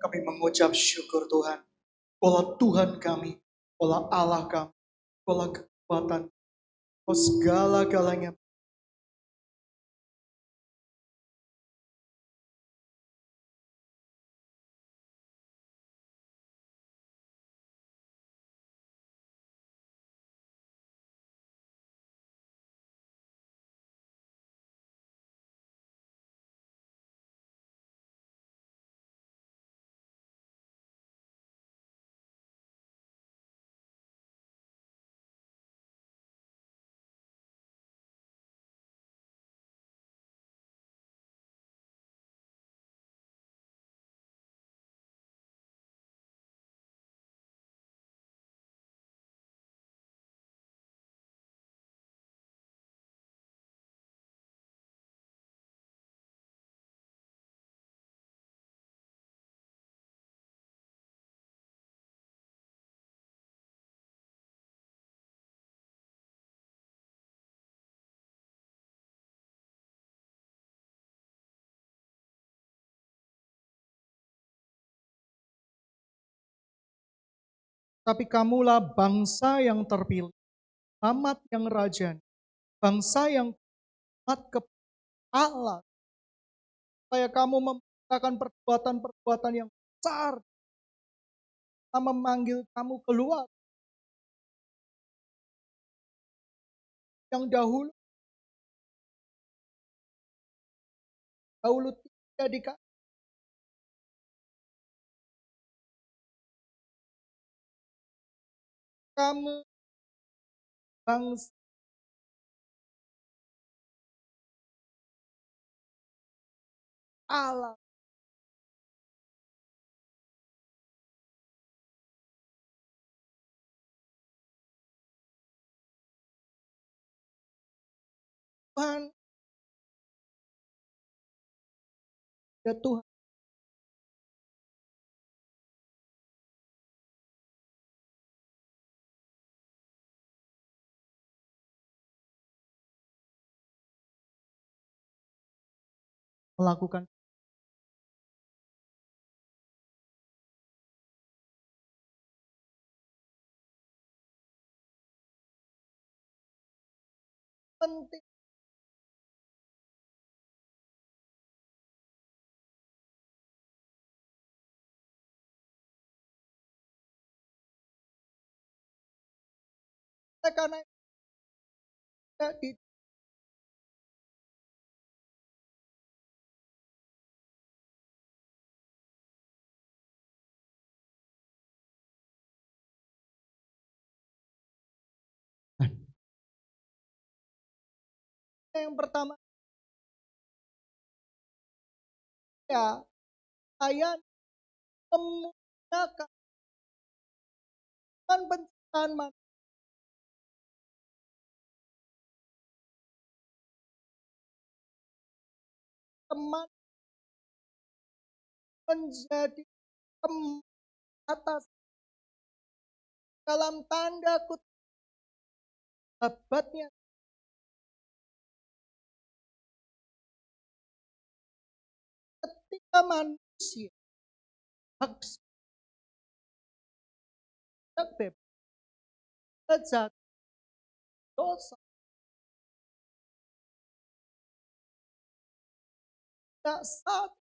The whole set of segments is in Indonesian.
Kami mengucap syukur Tuhan. Kaulah Tuhan kami, Kaulah Allah kami, Kaulah kekuatan, Kau segala-galanya. Tapi kamulah bangsa yang terpilih, amat yang rajani, bangsa yang taat kepada Allah, supaya kamu memberitakan perbuatan-perbuatan yang besar, memanggil kamu keluar yang dahulu tidak dikasih kamu bangsa Allah. Tuhan, ya Tuhan, melakukan penting karena tidak yang pertama ya saya memuliakan penciptaan teman menjadi atas dalam tanda kutip hebatnya ketika manusia hak bebas sejak dosa tidak satu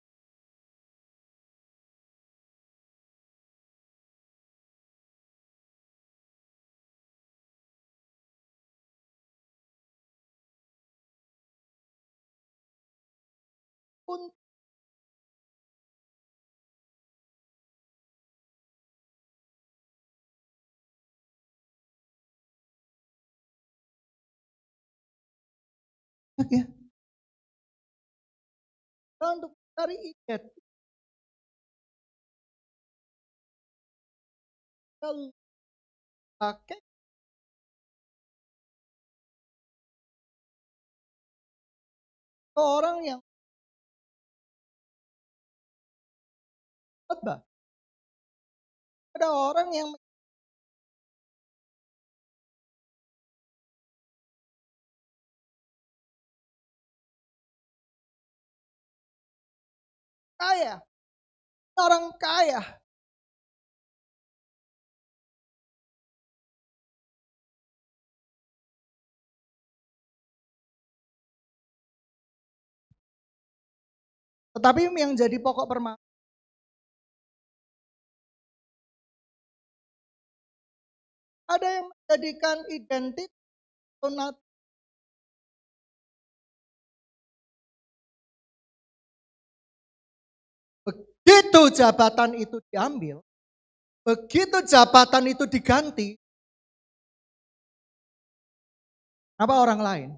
pun ya untuk mencari identitas pakai orang yang khotbah, ada orang yang kaya orang kaya. Tetapi yang jadi pokok permasalahan, ada yang menjadikan identitas atau begitu jabatan itu diambil, begitu jabatan itu diganti, apa orang lain?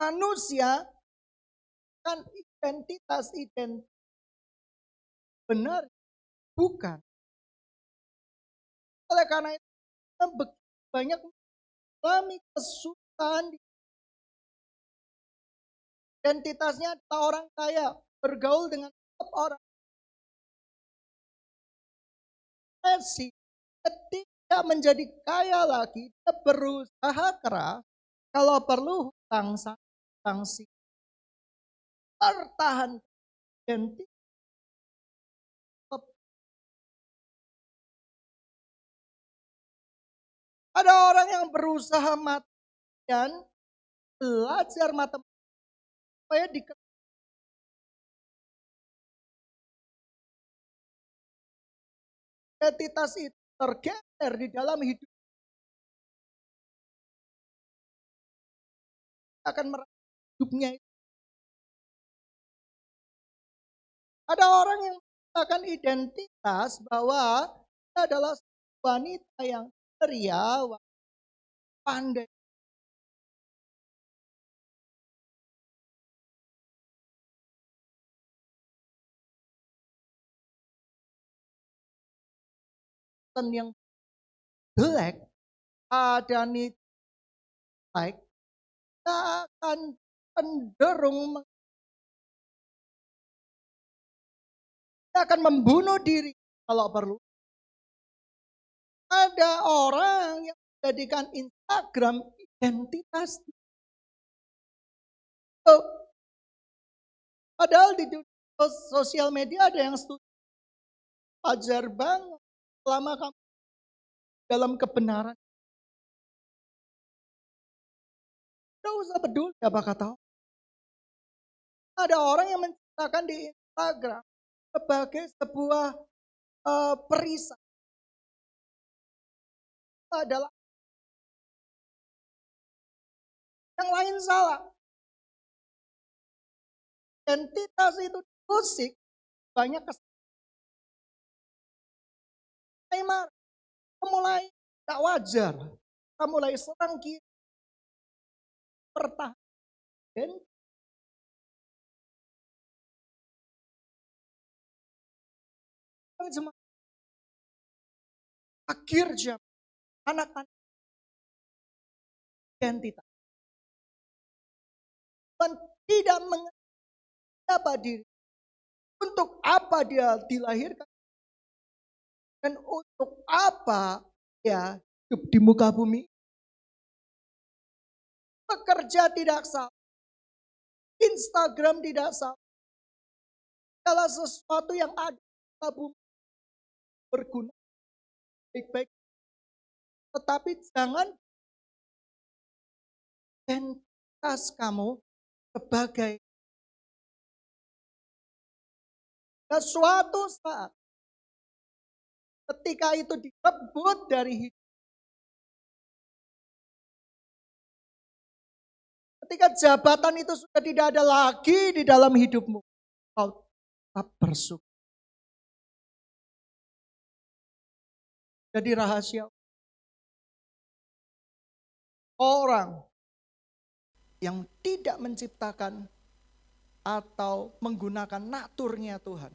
Manusia kan identitas benar, bukan. Oleh karena itu kita banyak mengalami kesulitan. Identitasnya adalah orang kaya, bergaul dengan orang Messi. Ketika menjadi kaya lagi, dia berusaha keras, kalau perlu hutang sanksi, pertahan identitas. Ada orang yang berusaha matian belajar matematika supaya identitas itu tergeser di dalam hidup, akan merasa hidupnya. Ada orang yang menggunakan identitas bahwa dia adalah wanita yang ceria, pandai. Yang jelek, ada nilai, kita akan cenderung akan membunuh diri kalau perlu. Ada orang yang menjadikan Instagram identitas. Padahal di sosial media ada yang setuju. Wajar banget selama kamu dalam kebenaran. Tidak usah peduli apa kata. Ada orang yang menciptakan di Instagram sebagai sebuah perisai. Adalah yang lain salah. Identitas itu musik banyak Neymar, mulai tak wajar, kita mulai serang kiri, pertahanan. Akhir jam, anak-anak identitas. Dan tidak mengerti apa diri. Untuk apa dia dilahirkan. Dan untuk apa dia hidup di muka bumi. Bekerja tidak salah. Instagram tidak salah. Segala sesuatu yang ada di muka bumi berguna. Baik-baik. Tetapi jangan identitas kamu sebagai suatu saat ketika itu direbut dari hidup. Ketika jabatan itu sudah tidak ada lagi di dalam hidupmu, kau tetap bersyukur. Jadi rahasia orang yang tidak menciptakan atau menggunakan naturnya Tuhan,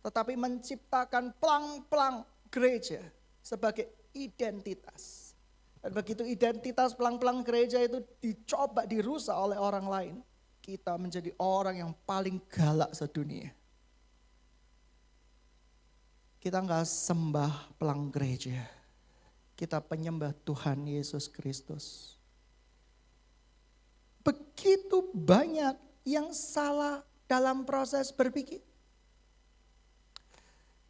tetapi menciptakan pelang-pelang gereja sebagai identitas. Dan begitu identitas pelang-pelang gereja itu dicoba dirusak oleh orang lain, kita menjadi orang yang paling galak sedunia. Kita nggak sembah pelang gereja, kita penyembah Tuhan Yesus Kristus. Begitu banyak yang salah dalam proses berpikir.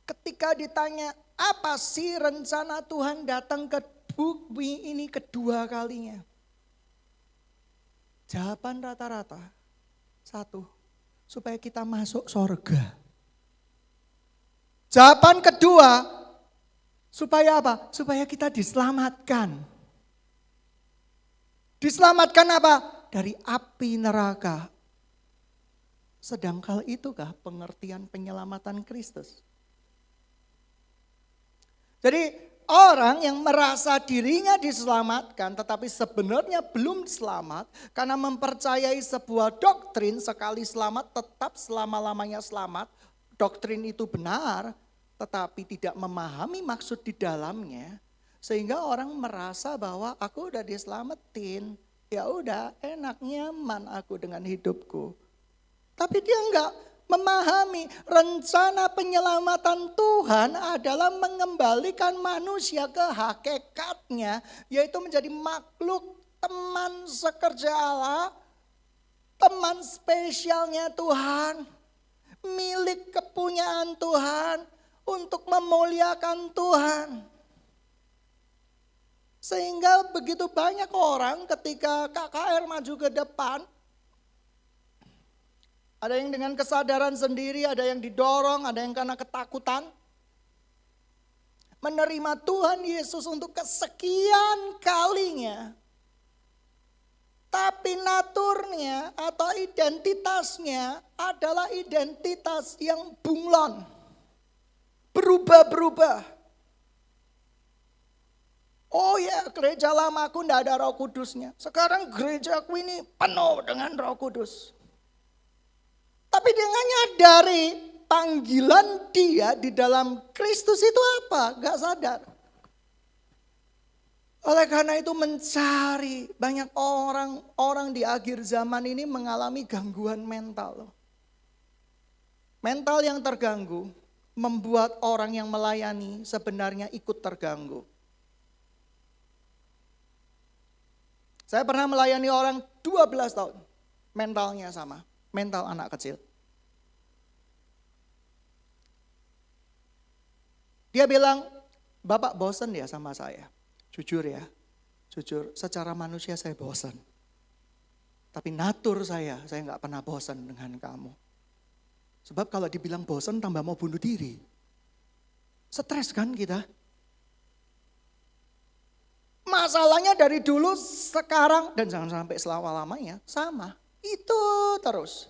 Ketika ditanya, apa sih rencana Tuhan datang ke bumi ini kedua kalinya? Jawaban rata-rata, satu, supaya kita masuk sorga. Jawaban kedua, supaya apa? Supaya kita diselamatkan. Diselamatkan apa? Dari api neraka. Sedangkan itukah pengertian penyelamatan Kristus? Jadi orang yang merasa dirinya diselamatkan tetapi sebenarnya belum selamat karena mempercayai sebuah doktrin sekali selamat tetap selama-lamanya selamat. Doktrin itu benar tetapi tidak memahami maksud di dalamnya. Sehingga orang merasa bahwa aku udah diselamatin, ya udah enak nyaman aku dengan hidupku. Tapi dia enggak memahami rencana penyelamatan Tuhan adalah mengembalikan manusia ke hakikatnya, yaitu menjadi makhluk teman sekerja Allah, teman spesialnya Tuhan, milik kepunyaan Tuhan untuk memuliakan Tuhan. Sehingga begitu banyak orang ketika KKR maju ke depan, ada yang dengan kesadaran sendiri, ada yang didorong, ada yang karena ketakutan. Menerima Tuhan Yesus untuk kesekian kalinya. Tapi naturnya atau identitasnya adalah identitas yang bunglon. Berubah-berubah. Oh ya, gereja lamaku enggak ada Roh Kudusnya. Sekarang gerejaku ini penuh dengan Roh Kudus. Tapi dia nggak nyadari panggilan dia di dalam Kristus itu apa? Gak sadar. Oleh karena itu mencari, banyak orang di akhir zaman ini mengalami gangguan mental. Mental yang terganggu membuat orang yang melayani sebenarnya ikut terganggu. Saya pernah melayani orang 12 tahun, mentalnya sama, mental anak kecil. Dia bilang, Bapak bosan ya sama saya. Jujur ya, jujur secara manusia saya bosan. Tapi natur saya gak pernah bosan dengan kamu. Sebab kalau dibilang bosan tambah mau bunuh diri. Stres kan kita? Masalahnya dari dulu, sekarang, dan jangan sampai selama-lamanya sama. Itu terus.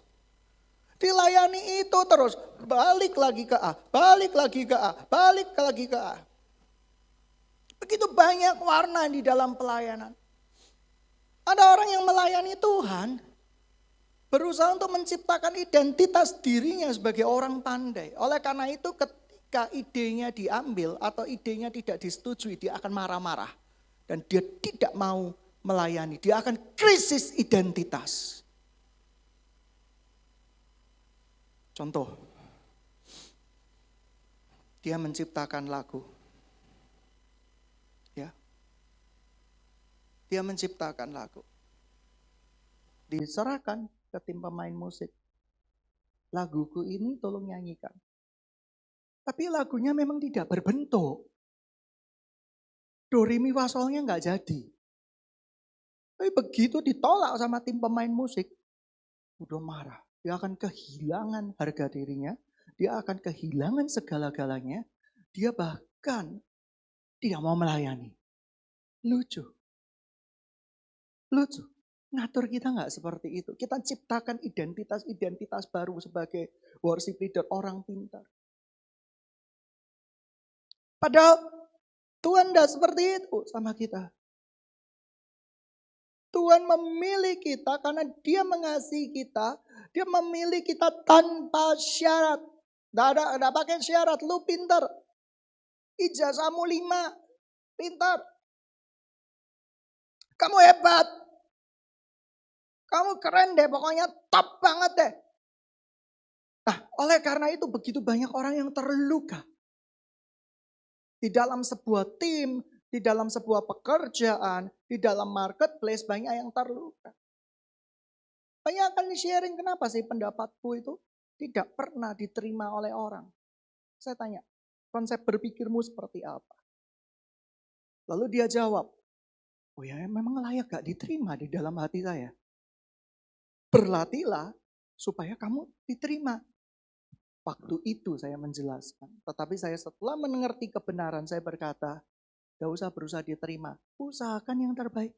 Dilayani itu terus. Balik lagi ke A, balik lagi ke A, balik lagi ke A. Begitu banyak warna di dalam pelayanan. Ada orang yang melayani Tuhan, berusaha untuk menciptakan identitas dirinya sebagai orang pandai. Oleh karena itu ketika idenya diambil atau idenya tidak disetujui, dia akan marah-marah. Dan dia tidak mau melayani, dia akan krisis identitas. Contoh, dia menciptakan lagu. Ya. Dia menciptakan lagu. Diserahkan ke tim pemain musik. Laguku ini tolong nyanyikan. Tapi lagunya memang tidak berbentuk. Do, re, mi, fa, solnya nggak jadi. Tapi begitu ditolak sama tim pemain musik, udah marah. Dia akan kehilangan harga dirinya, dia akan kehilangan segala-galanya, dia bahkan tidak mau melayani. Lucu. Natur kita nggak seperti itu. Kita ciptakan identitas baru sebagai worship leader, orang pintar. Padahal Tuhan tidak seperti itu sama kita. Tuhan memilih kita karena dia mengasihi kita. Dia memilih kita tanpa syarat. Tidak pakai syarat, lu pintar. Ijazahmu 5, pintar. Kamu hebat. Kamu keren deh, pokoknya top banget deh. Nah, oleh karena itu begitu banyak orang yang terluka. Di dalam sebuah tim, di dalam sebuah pekerjaan, di dalam marketplace banyak yang terluka. Banyak akan sharing kenapa sih pendapatku itu tidak pernah diterima oleh orang. Saya tanya, konsep berpikirmu seperti apa? Lalu dia jawab, oh ya memang layak gak diterima di dalam hati saya. Berlatihlah supaya kamu diterima. Waktu itu saya menjelaskan. Tetapi saya setelah mengerti kebenaran, saya berkata, gak usah berusaha diterima. Usahakan yang terbaik.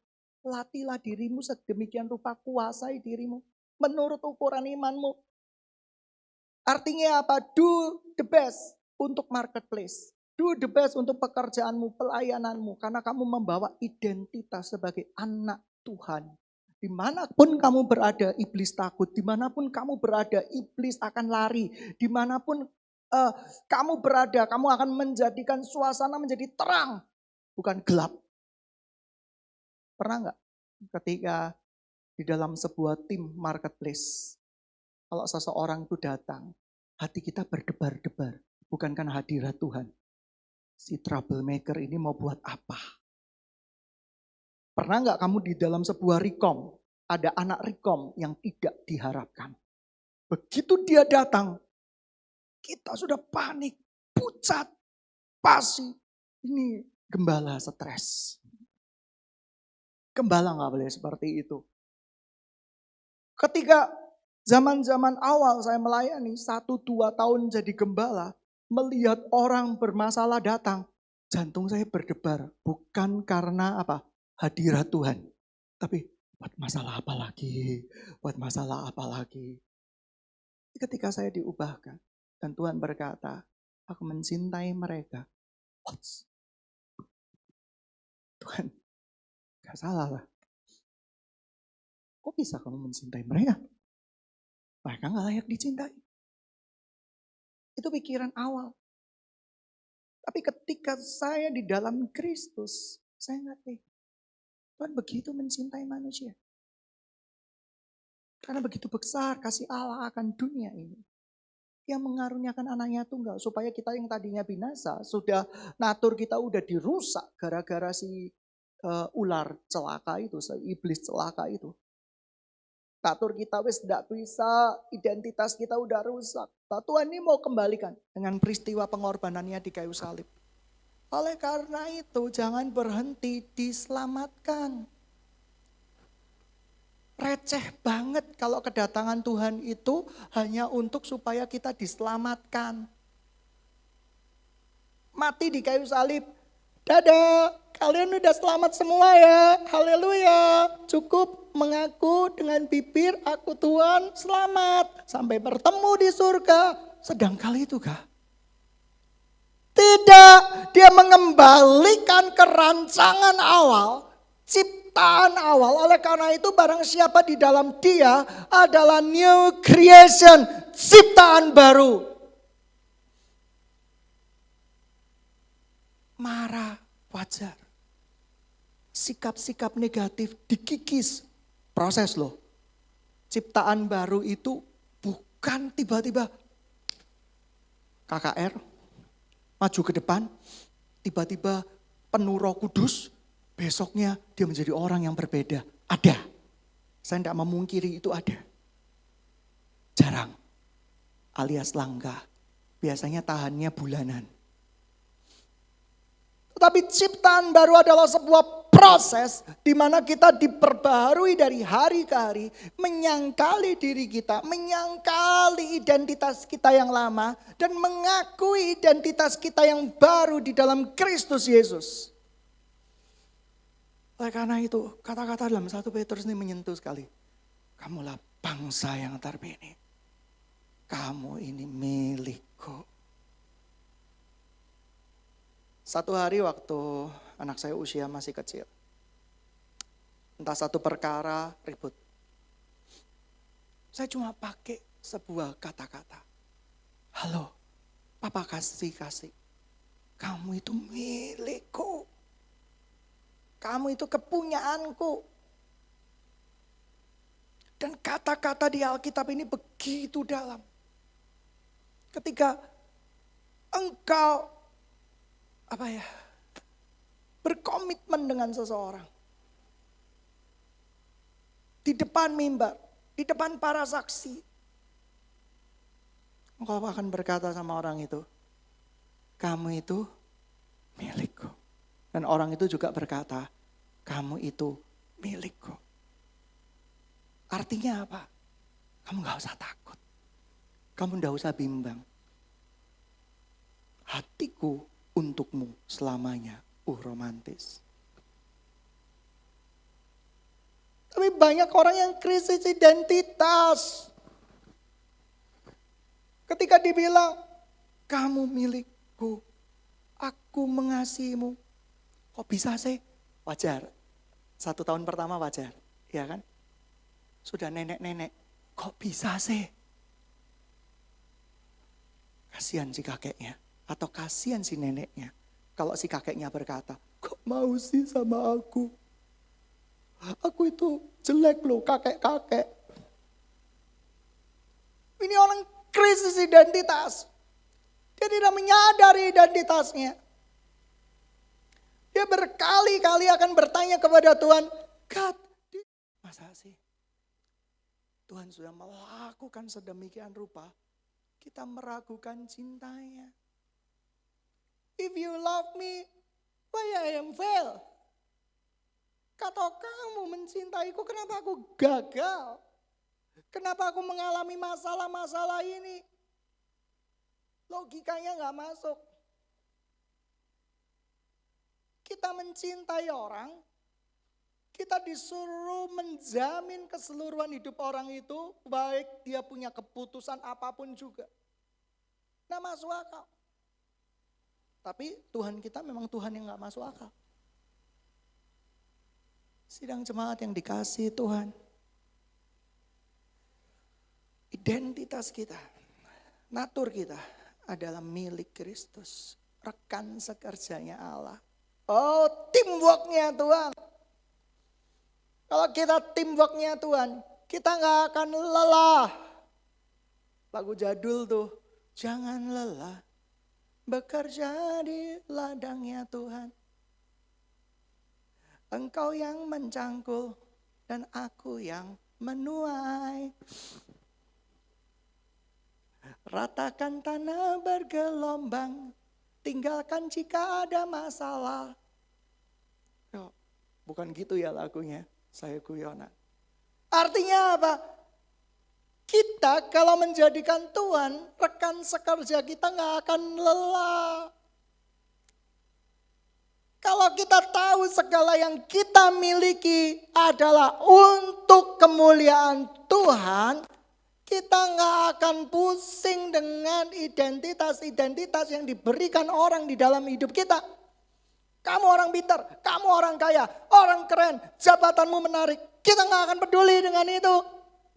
Latihlah dirimu sedemikian rupa, kuasai dirimu. Menurut ukuran imanmu. Artinya apa? Do the best untuk marketplace. Do the best untuk pekerjaanmu, pelayananmu. Karena kamu membawa identitas sebagai anak Tuhan. Dimanapun kamu berada, iblis takut. Dimanapun kamu berada, iblis akan lari. Dimanapun kamu berada, kamu akan menjadikan suasana menjadi terang. Bukan gelap. Pernah nggak ketika di dalam sebuah tim marketplace, kalau seseorang itu datang, hati kita berdebar-debar. Bukan karena hadirat Tuhan. Si troublemaker ini mau buat apa? Pernah nggak kamu di dalam sebuah rekom, ada anak rekom yang tidak diharapkan. Begitu dia datang, kita sudah panik, pucat, pasi. Ini gembala stres. Gembala nggak boleh seperti itu. Ketika zaman-zaman awal saya melayani, 1-2 tahun jadi gembala, melihat orang bermasalah datang, jantung saya berdebar. Bukan karena apa? Hadirat Tuhan. Tapi buat masalah apa lagi? Buat masalah apa lagi? Ketika saya diubahkan dan Tuhan berkata, aku mencintai mereka. Tuhan, gak salah lah. Kok bisa kamu mencintai mereka? Mereka gak layak dicintai. Itu pikiran awal. Tapi ketika saya di dalam Kristus, saya ngerti. Tuhan begitu mencintai manusia. Karena begitu besar kasih Allah akan dunia ini. Dia mengaruniakan anaknya tunggal. Supaya kita yang tadinya binasa, sudah natur kita udah dirusak gara-gara si ular celaka itu, si iblis celaka itu. Natur kita wis tidak bisa, identitas kita udah rusak. Nah, Tuhan ini mau kembalikan dengan peristiwa pengorbanannya di kayu salib. Oleh karena itu jangan berhenti diselamatkan. Receh banget kalau kedatangan Tuhan itu hanya untuk supaya kita diselamatkan. Mati di kayu salib. Dadah, kalian udah selamat semua ya. Haleluya. Cukup mengaku dengan bibir, aku Tuhan selamat. Sampai bertemu di surga. Sedang kali itu kah? Tidak, dia mengembalikan kerancangan awal, ciptaan awal. Oleh karena itu barang siapa di dalam dia adalah new creation, ciptaan baru. Marah wajar. Sikap-sikap negatif dikikis. Proses loh. Ciptaan baru itu bukan tiba-tiba KKR. Maju ke depan, tiba-tiba penuh Roh Kudus, besoknya dia menjadi orang yang berbeda. Ada. Saya tidak memungkiri itu ada. Jarang. Alias langka. Biasanya tahannya bulanan. Tetapi ciptaan baru adalah sebuah proses di mana kita diperbarui dari hari ke hari, menyangkali diri kita, menyangkali identitas kita yang lama, dan mengakui identitas kita yang baru di dalam Kristus Yesus. Oleh karena itu, kata-kata dalam 1 Petrus ini menyentuh sekali. Kamulah bangsa yang terpilih. Kamu ini milikku. Satu hari waktu anak saya usia masih kecil. Entah satu perkara ribut. Saya cuma pakai sebuah kata-kata. Halo, papa kasih. Kamu itu milikku. Kamu itu kepunyaanku. Dan kata-kata di Alkitab ini begitu dalam. Ketika engkau berkomitmen dengan seseorang. Di depan mimbar. di depan para saksi. Engkau akan berkata sama orang itu, kamu itu milikku. Dan orang itu juga berkata, kamu itu milikku. Artinya apa? Kamu gak usah takut. Kamu gak usah bimbang. Hatiku untukmu selamanya romantis. Tapi banyak orang yang krisis identitas. Ketika dibilang, kamu milikku, aku mengasihimu. Kok bisa sih? Wajar. 1 tahun pertama wajar, ya kan? Sudah nenek-nenek, kok bisa sih? Kasihan si kakeknya, atau kasihan si neneknya. Kalau si kakeknya berkata, kok mau sih sama aku? Aku itu jelek loh, kakek-kakek. Ini orang krisis identitas. Dia tidak menyadari identitasnya. Dia berkali-kali akan bertanya kepada Tuhan, God, masa sih Tuhan sudah melakukan sedemikian rupa, kita meragukan cintanya. If you love me, why I am fail? Kalau kamu mencintaiku, kenapa aku gagal? Kenapa aku mengalami masalah-masalah ini? Logikanya gak masuk. Kita mencintai orang, kita disuruh menjamin keseluruhan hidup orang itu, baik dia punya keputusan apapun juga. Nah, masuk akal. Tapi Tuhan kita memang Tuhan yang gak masuk akal. Sidang jemaat yang dikasihi Tuhan. Identitas kita, natur kita adalah milik Kristus. Rekan sekerjanya Allah. Oh, teamworknya Tuhan. Kalau kita teamworknya Tuhan, kita gak akan lelah. Lagu jadul tuh, jangan lelah bekerja di ladangnya Tuhan. Engkau yang mencangkul dan aku yang menuai. Ratakan tanah bergelombang, tinggalkan jika ada masalah. Oh, bukan gitu ya lagunya, saya guyonan. Artinya apa? Kita kalau menjadikan Tuhan, rekan sekerja kita gak akan lelah. Kalau kita tahu segala yang kita miliki adalah untuk kemuliaan Tuhan, kita gak akan pusing dengan identitas-identitas yang diberikan orang di dalam hidup kita. Kamu orang pintar, kamu orang kaya, orang keren, jabatanmu menarik. Kita gak akan peduli dengan itu.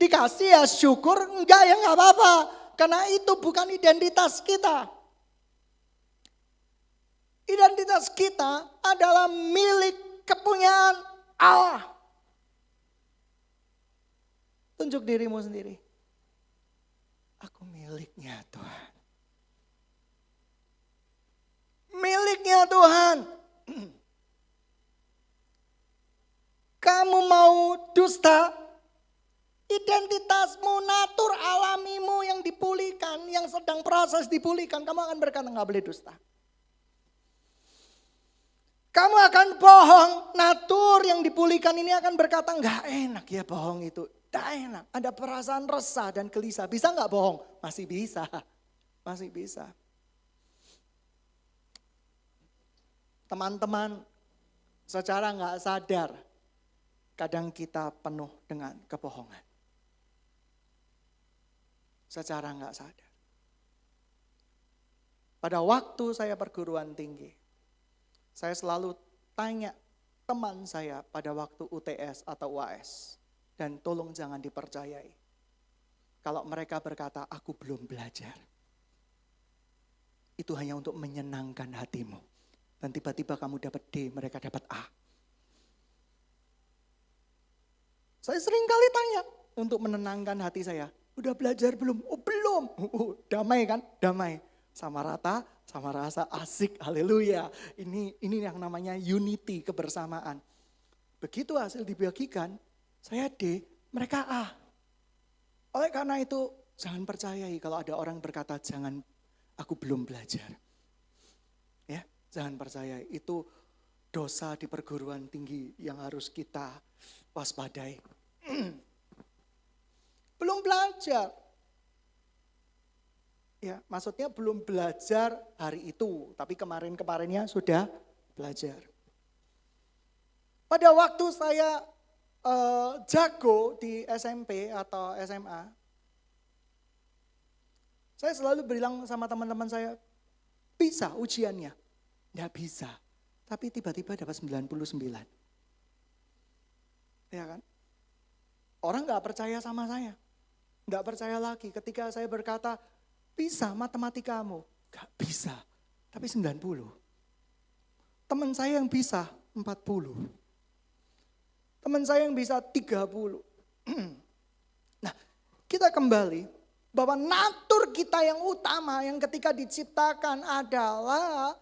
Dikasih ya syukur, enggak ya gak apa-apa. Karena itu bukan identitas kita. Identitas kita adalah milik kepunyaan Allah. Tunjuk dirimu sendiri. Aku miliknya Tuhan. Miliknya Tuhan. Kamu mau dusta? Identitasmu, natur alamimu yang dipulihkan, yang sedang proses dipulihkan, kamu akan berkata gak boleh dusta. Kamu akan bohong, natur yang dipulihkan ini akan berkata gak enak ya bohong itu. Gak enak, ada perasaan resah dan gelisah. Bisa gak bohong? Masih bisa, masih bisa. Teman-teman, secara gak sadar, kadang kita penuh dengan kebohongan. Secara gak sadar. Pada waktu saya perguruan tinggi, saya selalu tanya teman saya pada waktu UTS atau UAS. Dan tolong jangan dipercayai. Kalau mereka berkata, aku belum belajar. Itu hanya untuk menyenangkan hatimu. Dan tiba-tiba kamu dapat D, mereka dapat A. Saya sering kali tanya untuk menenangkan hati saya. Udah belajar belum? Oh belum. Damai kan? Damai. Sama rata, sama rasa asik. Haleluya. Ini yang namanya unity, kebersamaan. Begitu hasil dibagikan, saya D, mereka A. Oleh karena itu, jangan percayai kalau ada orang berkata, jangan, aku belum belajar. Ya, jangan percayai, itu dosa di perguruan tinggi yang harus kita waspadai. Belum belajar. Ya, maksudnya belum belajar hari itu, tapi kemarin-kemarinnya sudah belajar. Pada waktu saya jago di SMP atau SMA, saya selalu bilang sama teman-teman saya, bisa ujiannya. Nggak bisa, tapi tiba-tiba dapat 99. Ya kan? Orang nggak percaya sama saya. Nggak percaya lagi ketika saya berkata, bisa matematikamu. Nggak bisa, tapi 90. Teman saya yang bisa 40. Teman saya yang bisa 30. Nah, kita kembali bahwa natur kita yang utama yang ketika diciptakan adalah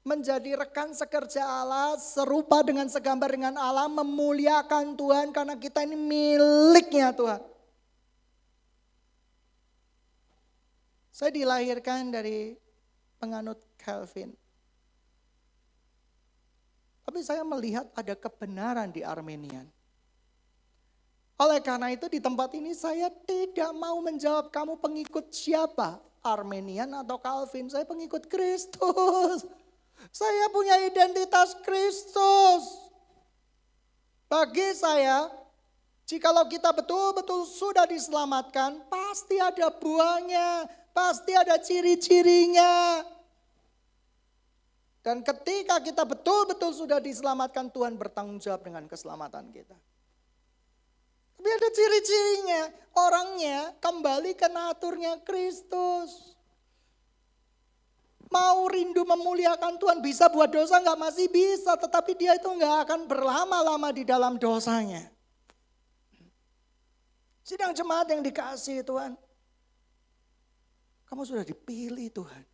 menjadi rekan sekerja Allah, serupa dengan segambar dengan Allah, memuliakan Tuhan karena kita ini miliknya Tuhan. Saya dilahirkan dari penganut Calvin. Tapi saya melihat ada kebenaran di Arminian. Oleh karena itu di tempat ini saya tidak mau menjawab kamu pengikut siapa. Arminian atau Calvin, saya pengikut Kristus. Saya punya identitas Kristus. Bagi saya, jikalau kita betul-betul sudah diselamatkan, pasti ada buahnya, pasti ada ciri-cirinya. Dan ketika kita betul-betul sudah diselamatkan, Tuhan bertanggung jawab dengan keselamatan kita. Tapi ada ciri-cirinya, orangnya kembali ke naturnya Kristus. Mau rindu memuliakan Tuhan, bisa buat dosa enggak? Masih bisa, tetapi dia itu enggak akan berlama-lama di dalam dosanya. Sidang jemaat yang dikasihi Tuhan, kamu sudah dipilih Tuhan.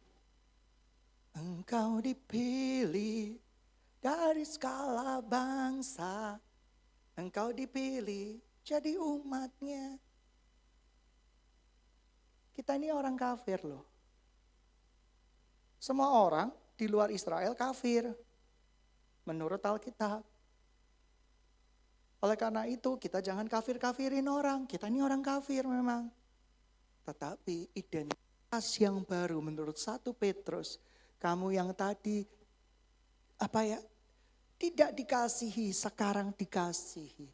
Engkau dipilih dari segala bangsa. Engkau dipilih jadi umatnya. Kita ini orang kafir loh. Semua orang di luar Israel kafir. Menurut Alkitab. Oleh karena itu kita jangan kafir-kafirin orang. Kita ini orang kafir memang. Tetapi identitas yang baru menurut 1 Petrus. Kamu yang tadi tidak dikasihi, sekarang dikasihi.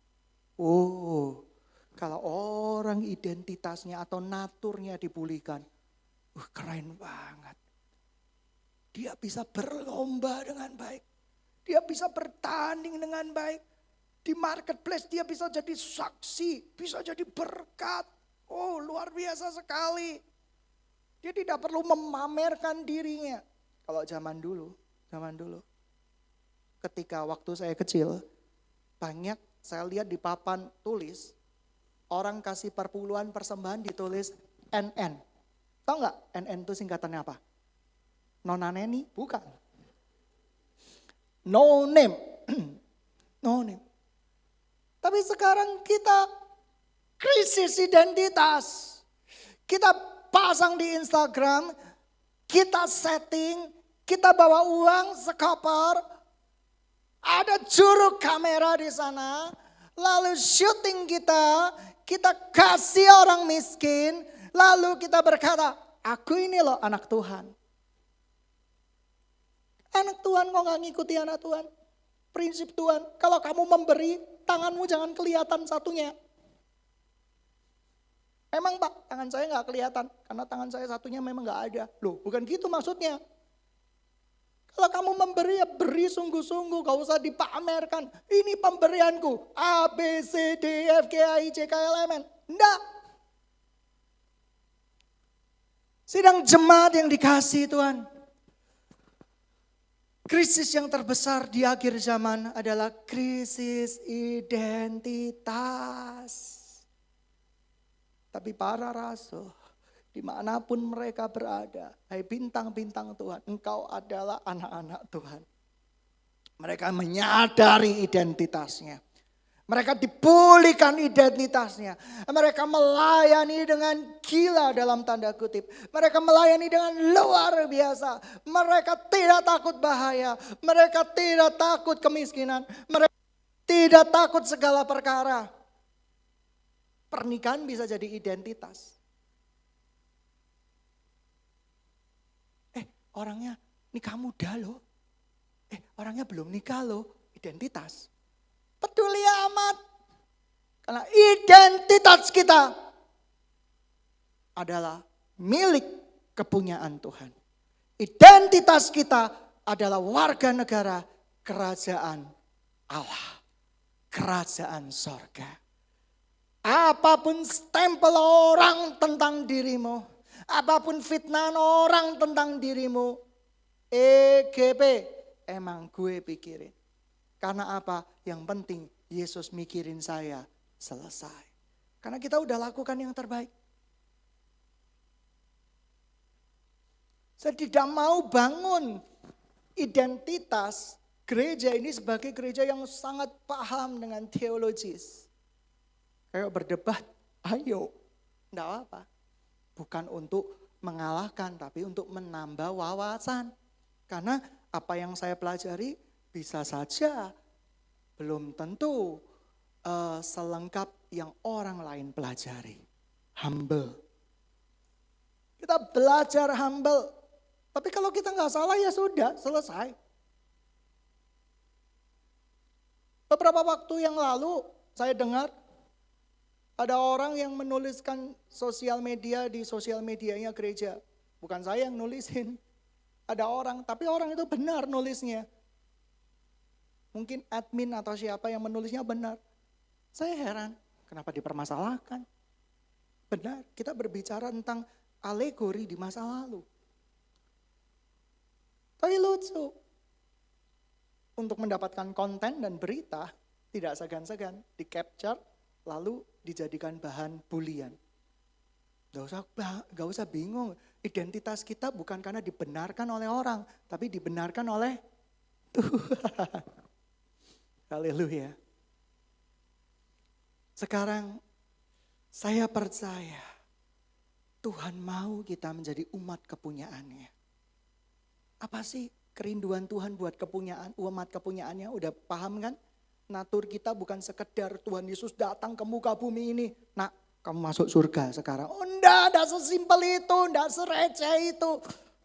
Oh, kalau orang identitasnya atau naturnya dipulihkan, keren banget. Dia bisa berlomba dengan baik. Dia bisa bertanding dengan baik. Di marketplace dia bisa jadi saksi, bisa jadi berkat. Oh, luar biasa sekali. Dia tidak perlu memamerkan dirinya. Kalau zaman dulu, ketika waktu saya kecil, banyak saya lihat di papan tulis, orang kasih perpuluhan persembahan ditulis NN. Tahu nggak NN itu singkatannya apa? Nona Neni? Bukan. No name. No name. Tapi sekarang kita krisis identitas. Kita pasang di Instagram, kita setting, kita bawa uang sekoper, ada juru kamera di sana, lalu syuting kita kasih orang miskin, lalu kita berkata, aku ini loh anak Tuhan. Anak Tuhan kok gak ngikuti anak Tuhan? Prinsip Tuhan, kalau kamu memberi, tanganmu jangan kelihatan satunya. Emang Pak, tangan saya gak kelihatan, karena tangan saya satunya memang gak ada. Loh, bukan gitu maksudnya. Kalau kamu memberi, ya beri sungguh-sungguh, gak usah dipamerkan. Ini pemberianku, A, B, C, D, F, G, H, I, J, K, L, M, N. Enggak. Sidang jemaat yang dikasihi Tuhan. Krisis yang terbesar di akhir zaman adalah krisis identitas. Tapi para rasul, dimanapun mereka berada, hai bintang-bintang Tuhan, engkau adalah anak-anak Tuhan. Mereka menyadari identitasnya. Mereka dipulihkan identitasnya. Mereka melayani dengan gila dalam tanda kutip. Mereka melayani dengan luar biasa. Mereka tidak takut bahaya. Mereka tidak takut kemiskinan. Mereka tidak takut segala perkara. Pernikahan bisa jadi identitas. Orangnya nikah muda loh. Orangnya belum nikah loh. Identitas. Peduli amat. Karena identitas kita adalah milik kepunyaan Tuhan. Identitas kita adalah warga negara kerajaan Allah. Kerajaan sorga. Apapun stempel orang tentang dirimu. Apapun fitnah orang tentang dirimu. EGP emang gue pikirin. Karena apa? Yang penting Yesus mikirin saya selesai. Karena kita udah lakukan yang terbaik. Saya tidak mau bangun identitas gereja ini sebagai gereja yang sangat paham dengan teologis. Kayak berdebat, ayo. Enggak apa-apa. Bukan untuk mengalahkan, tapi untuk menambah wawasan. Karena apa yang saya pelajari bisa saja belum tentu selengkap yang orang lain pelajari. Humble. Kita belajar humble. Tapi kalau kita nggak salah ya sudah, selesai. Beberapa waktu yang lalu saya dengar ada orang yang menuliskan sosial media di sosial medianya gereja. Bukan saya yang nulisin. Ada orang, tapi orang itu benar nulisnya. Mungkin admin atau siapa yang menulisnya benar. Saya heran, kenapa dipermasalahkan? Benar, kita berbicara tentang alegori di masa lalu. Tapi lucu. Untuk mendapatkan konten dan berita, tidak segan-segan di-capture, lalu dijadikan bahan bulian. Gak usah bingung, identitas kita bukan karena dibenarkan oleh orang, tapi dibenarkan oleh Tuhan. Haleluya. Sekarang saya percaya Tuhan mau kita menjadi umat kepunyaannya. Apa sih kerinduan Tuhan buat kepunyaan, umat kepunyaannya? Udah paham kan? Natur kita bukan sekedar Tuhan Yesus datang ke muka bumi ini. Nah, kamu masuk surga sekarang. Oh enggak sesimpel itu, enggak sereceh itu.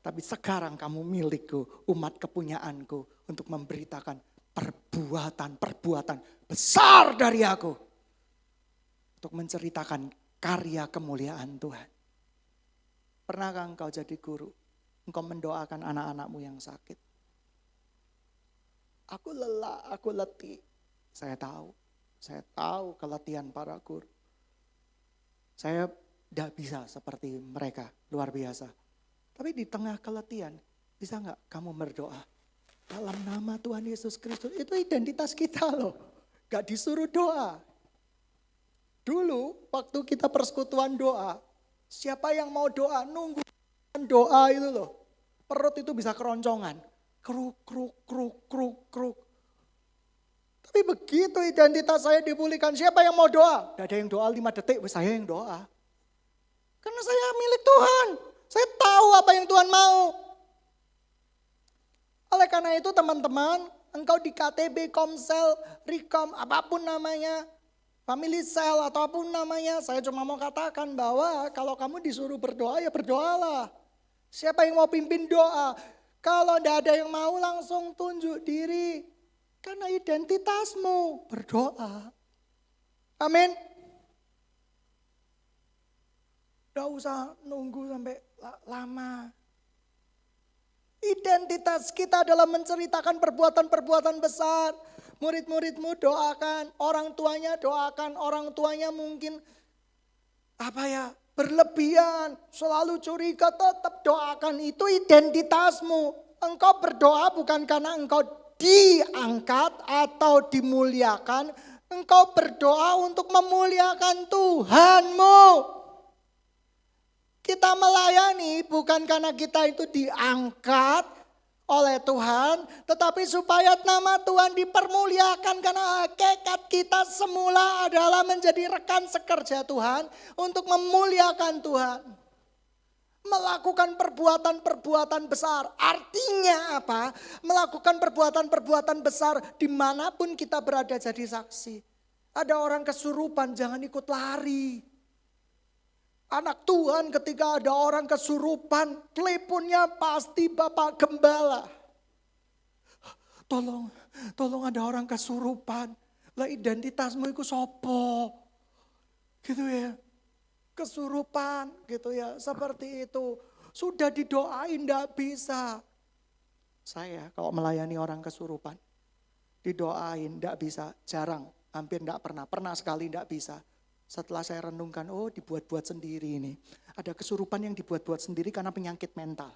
Tapi sekarang kamu milikku, umat kepunyaanku. Untuk memberitakan perbuatan besar dari aku. Untuk menceritakan karya kemuliaan Tuhan. Pernahkah engkau jadi guru? Engkau mendoakan anak-anakmu yang sakit. Aku lelah, aku letih. Saya tahu keletihan para guru. Saya tidak bisa seperti mereka, luar biasa. Tapi di tengah keletihan, bisa enggak kamu berdoa? Dalam nama Tuhan Yesus Kristus, itu identitas kita loh. Gak disuruh doa. Dulu waktu kita persekutuan doa, siapa yang mau doa, nunggu doa itu loh. Perut itu bisa keroncongan. Kruk, kruk, kruk, kruk, kruk. Tapi begitu identitas saya dipulihkan, siapa yang mau doa? Tidak ada yang doa 5 detik, saya yang doa. Karena saya milik Tuhan. Saya tahu apa yang Tuhan mau. Oleh karena itu teman-teman, engkau di KTB, Komsel, Rikom, apapun namanya, Family Cell atau apapun namanya, saya cuma mau katakan bahwa kalau kamu disuruh berdoa ya berdoalah. Siapa yang mau pimpin doa? Kalau tidak ada yang mau langsung tunjuk diri. Karena identitasmu berdoa. Amin. Tidak usah nunggu sampai lama. Identitas kita adalah menceritakan perbuatan-perbuatan besar. Murid-muridmu doakan, orang tuanya doakan, orang tuanya mungkin berlebihan, selalu curiga, tetap doakan, itu identitasmu. Engkau berdoa bukan karena engkau diangkat atau dimuliakan, engkau berdoa untuk memuliakan Tuhanmu. Kita melayani bukan karena kita itu diangkat oleh Tuhan, tetapi supaya nama Tuhan dipermuliakan karena hakikat kita semula adalah menjadi rekan sekerja Tuhan untuk memuliakan Tuhan. Melakukan perbuatan-perbuatan besar. Artinya apa? Melakukan perbuatan-perbuatan besar dimanapun kita berada jadi saksi. Ada orang kesurupan, jangan ikut lari. Anak Tuhan ketika ada orang kesurupan, teleponnya pasti Bapak Gembala. Tolong ada orang kesurupan. Lah identitasmu itu sopo. Gitu ya. Kesurupan gitu ya. Seperti itu. Sudah didoain enggak bisa. Saya kalau melayani orang kesurupan. Didoain enggak bisa. Jarang. Hampir enggak pernah. Pernah sekali enggak bisa. Setelah saya renungkan, oh dibuat-buat sendiri ini. Ada kesurupan yang dibuat-buat sendiri karena penyakit mental.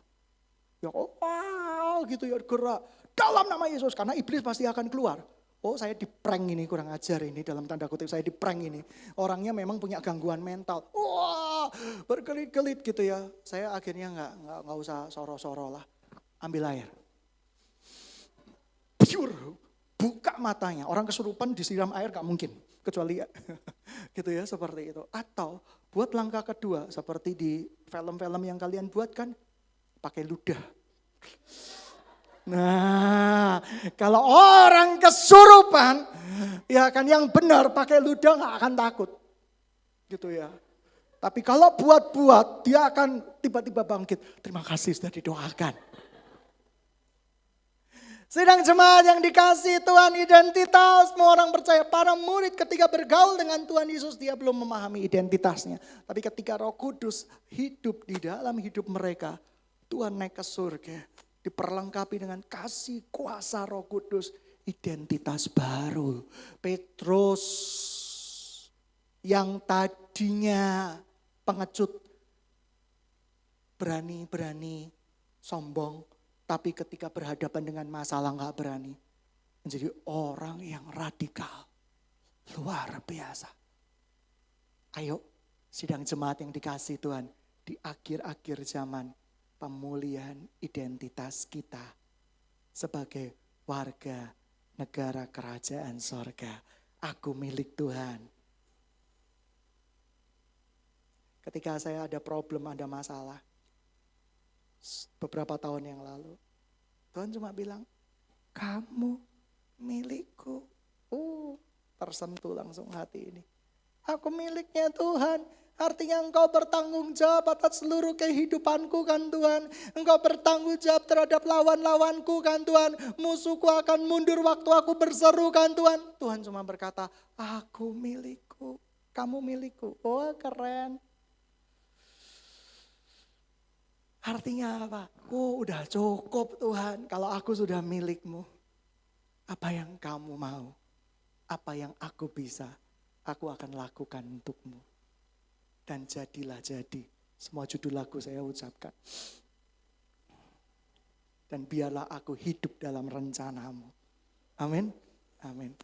Ya wow gitu ya gerak. Dalam nama Yesus, karena iblis pasti akan keluar. Oh saya diprank ini, kurang ajar ini dalam tanda kutip saya diprank ini. Orangnya memang punya gangguan mental. Wah berkelit-kelit gitu ya. Saya akhirnya nggak usah soro-soro lah. Ambil air. Pure. Buka matanya. Orang kesurupan disiram air gak mungkin. Kecuali ya. Gitu ya seperti itu. Atau buat langkah kedua. Seperti di film-film yang kalian buat kan. Pakai ludah. Nah kalau orang kesurupan. Ya kan yang benar pakai ludah gak akan takut. Gitu ya. Tapi kalau buat-buat dia akan tiba-tiba bangkit. Terima kasih sudah didoakan. Sidang jemaat yang dikasih Tuhan, identitas semua orang percaya. Para murid ketika bergaul dengan Tuhan Yesus dia belum memahami identitasnya. Tapi ketika Roh Kudus hidup di dalam hidup mereka, Tuhan naik ke surga. Diperlengkapi dengan kasih kuasa Roh Kudus, identitas baru. Petrus yang tadinya pengecut, berani-berani, sombong. Tapi ketika berhadapan dengan masalah gak berani. Menjadi orang yang radikal. Luar biasa. Ayo sidang jemaat yang dikasih Tuhan. Di akhir-akhir zaman pemulihan identitas kita. Sebagai warga negara kerajaan sorga. Aku milik Tuhan. Ketika saya ada problem, ada masalah. Beberapa tahun yang lalu. Tuhan cuma bilang, kamu milikku. Tersentuh langsung hati ini. Aku miliknya Tuhan. Artinya engkau bertanggung jawab atas seluruh kehidupanku kan Tuhan. Engkau bertanggung jawab terhadap lawan-lawanku kan Tuhan. Musuhku akan mundur waktu aku berseru kan Tuhan. Tuhan cuma berkata, aku milikku. Kamu milikku. Oh keren. Artinya apa? Oh udah cukup Tuhan kalau aku sudah milikmu. Apa yang kamu mau? Apa yang aku bisa? Aku akan lakukan untukmu. Dan jadilah jadi. Semua judul lagu saya ucapkan. Dan biarlah aku hidup dalam rencanamu. Amin. Amin.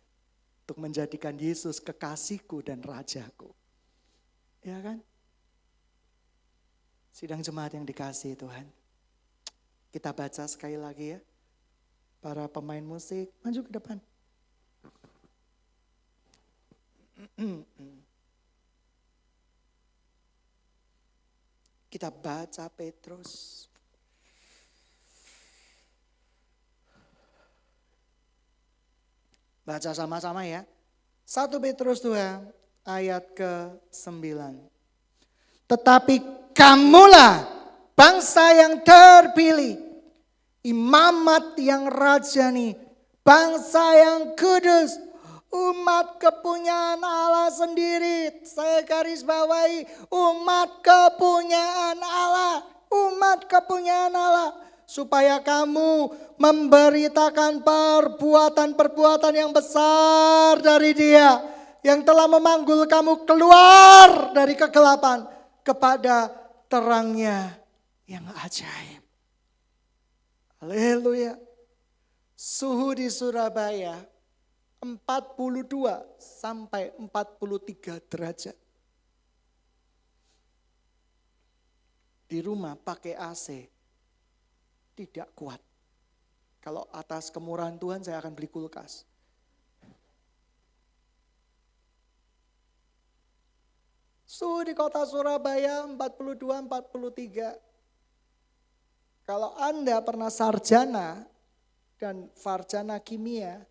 Untuk menjadikan Yesus kekasihku dan rajaku. Ya kan? Sidang jemaat yang dikasihi Tuhan. Kita baca sekali lagi ya. Para pemain musik, maju ke depan. Kita baca Petrus. Baca sama-sama ya. 1 Petrus 2 ayat ke-9. Tetapi kamulah bangsa yang terpilih, imamat yang rajani, bangsa yang kudus, umat kepunyaan Allah sendiri. Saya garis bawahi umat kepunyaan Allah, umat kepunyaan Allah. Supaya kamu memberitakan perbuatan-perbuatan yang besar dari Dia, yang telah memanggil kamu keluar dari kegelapan kepada terangnya yang ajaib. Haleluya. Suhu di Surabaya 42 sampai 43 derajat. Di rumah pakai AC tidak kuat. Kalau atas kemurahan Tuhan saya akan beli kulkas. Suhu di kota Surabaya 42-43. Kalau Anda pernah sarjana dan sarjana kimia,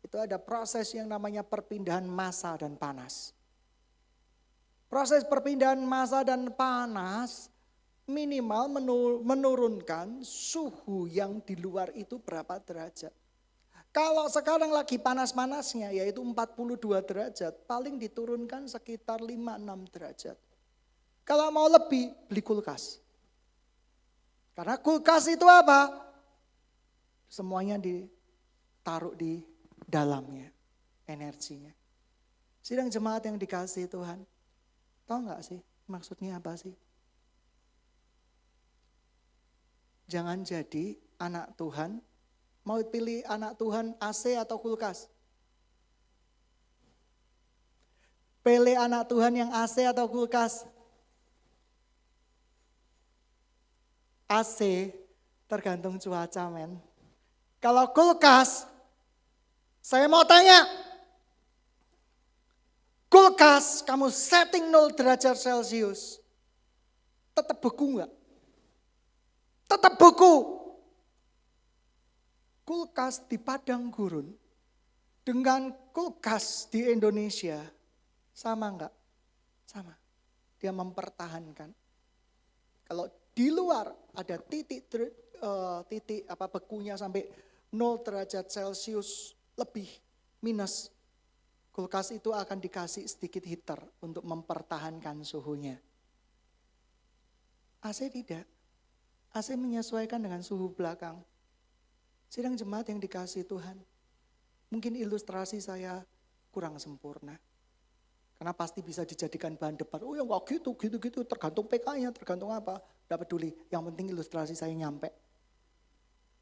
itu ada proses yang namanya perpindahan massa dan panas. Proses perpindahan massa dan panas minimal menurunkan suhu yang di luar itu berapa derajat. Kalau sekarang lagi panas-panasnya yaitu 42 derajat, paling diturunkan sekitar 5-6 derajat. Kalau mau lebih, beli kulkas. Karena kulkas itu apa? Semuanya ditaruh di dalamnya, energinya. Sidang jemaat yang dikasihi Tuhan, tahu nggak sih maksudnya apa sih? Jangan jadi anak Tuhan, mau pilih anak Tuhan AC atau kulkas? Pilih anak Tuhan yang AC atau kulkas? AC tergantung cuaca, men. Kalau kulkas, saya mau tanya, kulkas kamu setting 0 derajat Celcius, tetap beku enggak? Tetap beku. Kulkas di padang gurun dengan kulkas di Indonesia sama enggak? Sama. Dia mempertahankan. Kalau di luar ada titik bekunya sampai 0 derajat Celcius lebih minus. Kulkas itu akan dikasih sedikit heater untuk mempertahankan suhunya. AC tidak. AC menyesuaikan dengan suhu belakang. Sidang jemaat yang dikasihi Tuhan. Mungkin ilustrasi saya kurang sempurna. Karena pasti bisa dijadikan bahan debat. Oh ya enggak gitu. Tergantung PK-nya, tergantung apa. Tidak peduli, yang penting ilustrasi saya nyampe.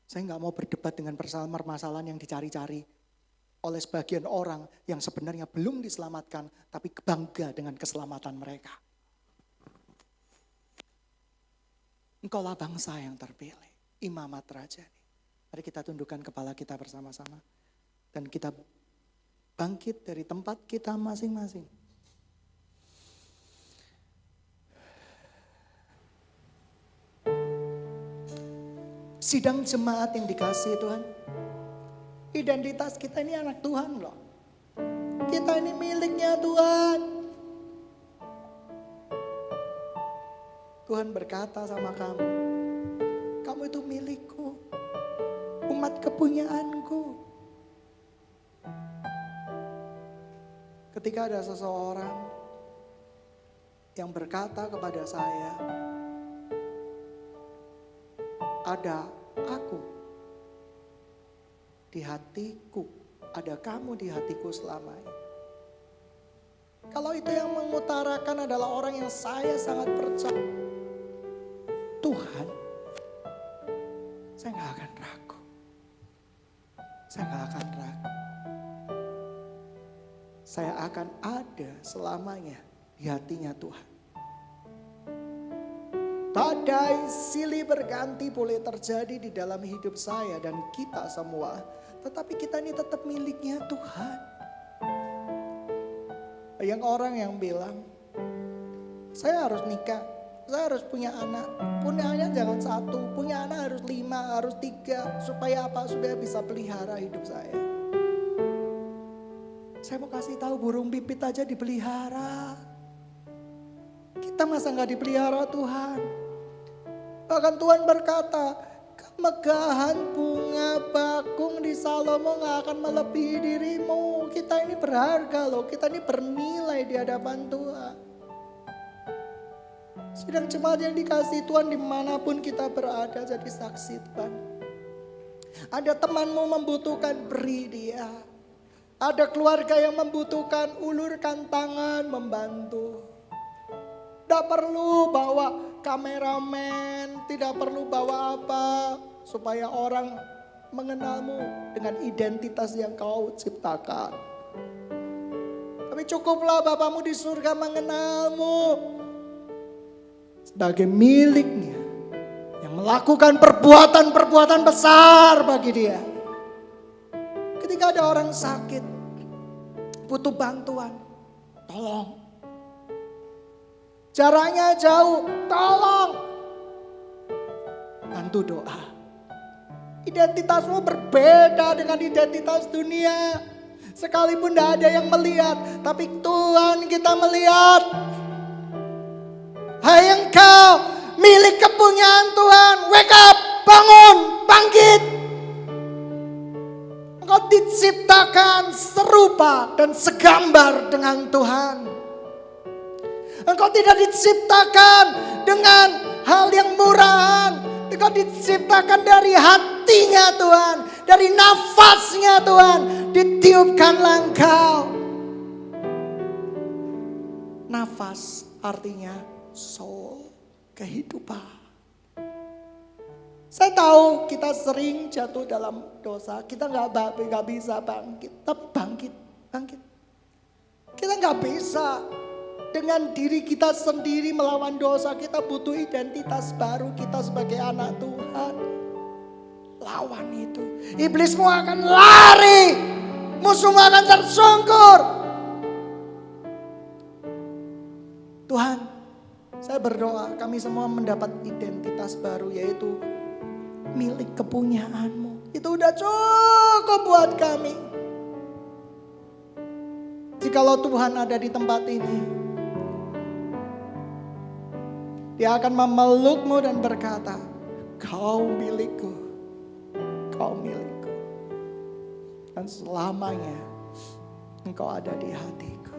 Saya enggak mau berdebat dengan permasalahan yang dicari-cari oleh sebagian orang yang sebenarnya belum diselamatkan, tapi bangga dengan keselamatan mereka. Engkaulah bangsa yang terpilih, imamat rajani. Mari kita tundukkan kepala kita bersama-sama. Dan kita bangkit dari tempat kita masing-masing. Sidang jemaat yang dikasihi Tuhan. Identitas kita ini anak Tuhan loh. Kita ini miliknya Tuhan. Tuhan berkata sama kamu, kamu itu milikku, umat kepunyaanku. Ketika ada seseorang yang berkata kepada saya, ada aku di hatiku, ada kamu di hatiku selamanya. Kalau itu yang mengutarakan adalah orang yang saya sangat percaya, Tuhan, saya gak akan ragu. Saya gak akan ragu. Saya akan ada selamanya di hatinya Tuhan. Badai silih berganti boleh terjadi di dalam hidup saya dan kita semua. Tetapi kita ini tetap miliknya Tuhan. Yang orang yang bilang, saya harus nikah, saya harus punya anak. Punya anak jangan 1, punya anak harus 5, harus 3. Supaya apa? Supaya bisa pelihara hidup saya. Saya mau kasih tahu burung pipit aja dipelihara. Kita masa gak dipelihara Tuhan? Bahkan Tuhan berkata, kemegahan bunga bakung di Salomo gak akan melebihi dirimu. Kita ini berharga loh, kita ini bernilai di hadapan Tuhan. Sidang jemaat yang dikasihi Tuhan dimanapun kita berada jadi saksi Tuhan. Ada temanmu membutuhkan, beri dia. Ada keluarga yang membutuhkan, ulurkan tangan membantu. Tidak perlu bawa kameramen, tidak perlu bawa apa, supaya orang mengenalmu dengan identitas yang kau ciptakan. Tapi cukuplah Bapamu di surga mengenalmu sebagai miliknya yang melakukan perbuatan-perbuatan besar bagi dia. Ketika ada orang sakit, butuh bantuan, tolong. Jaraknya jauh, tolong. Bantu doa. Identitasmu berbeda dengan identitas dunia. Sekalipun tidak ada yang melihat, tapi Tuhan kita melihat. Hai engkau, milik kepunyaan Tuhan, wake up, bangun, bangkit. Engkau diciptakan serupa dan segambar dengan Tuhan. Engkau tidak diciptakan dengan hal yang murahan. Engkau diciptakan dari hatinya Tuhan, dari nafasnya Tuhan, ditiupkanlah engkau. Nafas artinya soul, kehidupan. Saya tahu kita sering jatuh dalam dosa, kita nggak bisa bangkit, tapi bangkit. Kita nggak bisa dengan diri kita sendiri melawan dosa. Kita butuh identitas baru kita sebagai anak Tuhan. Lawan itu, iblismu akan lari, musuhmu akan tersungkur. Tuhan, saya berdoa kami semua mendapat identitas baru, yaitu milik kepunyaanmu. Itu udah cukup buat kami. Jikalau Tuhan ada di tempat ini, Dia akan memelukmu dan berkata, kau milikku, kau milikku. Dan selamanya engkau ada di hatiku,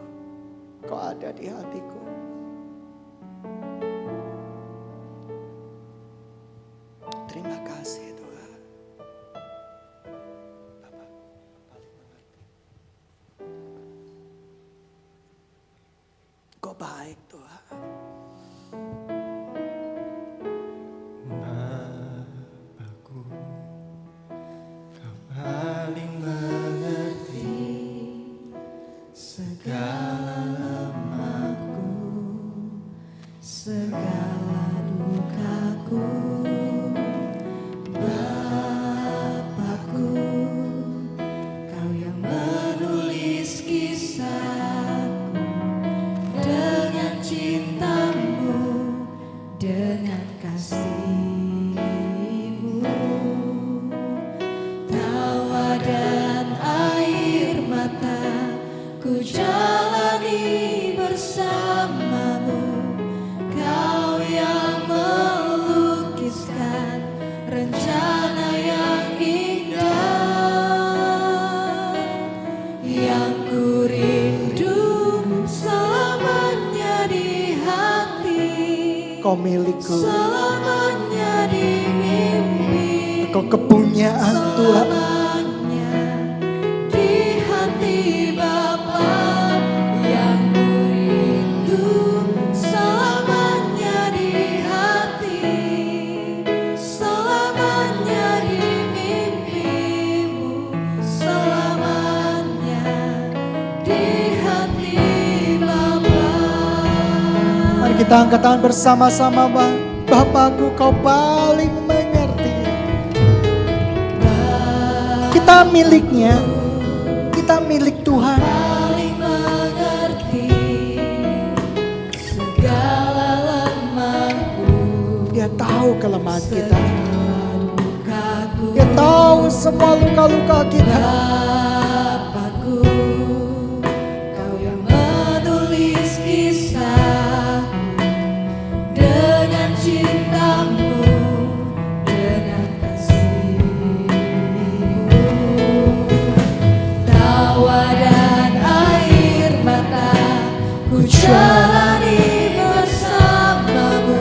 engkau ada di hatiku. Terima kasih Tuhan. Bapak paling mengerti. Kau baik Tuhan. Bapakku, kau paling mengerti segala lemahku, segala dukaku. Bapakku, kau yang menulis kisahku dengan cintamu, dengan kasih-Mu. Tawa dan air mata ku jalani bersamamu. Kau yang melukiskan rencana yang indah, yang ku rindu selamanya di hati. Kau milikku, Selamanya di mimpi, kau kepunyaan Tuhan. selamanya di hati Bapa. Yang ku rindu selamanya di hati, selamanya di mimpi-Mu, selamanya di hati Bapa. Mari kita angkat tangan bersama-sama, Bang. Bapakku, kau paling mengerti. Kita miliknya, kita milik Tuhan. Paling mengerti segala lemahku, Dia tahu kelemahan kita. lukaku. Dia tahu semua luka-luka kita. Bapakku, kau yang menulis kisahku dengan cintamu, dengan kasih-Mu. Tawa dan air mata ku jalani bersamamu.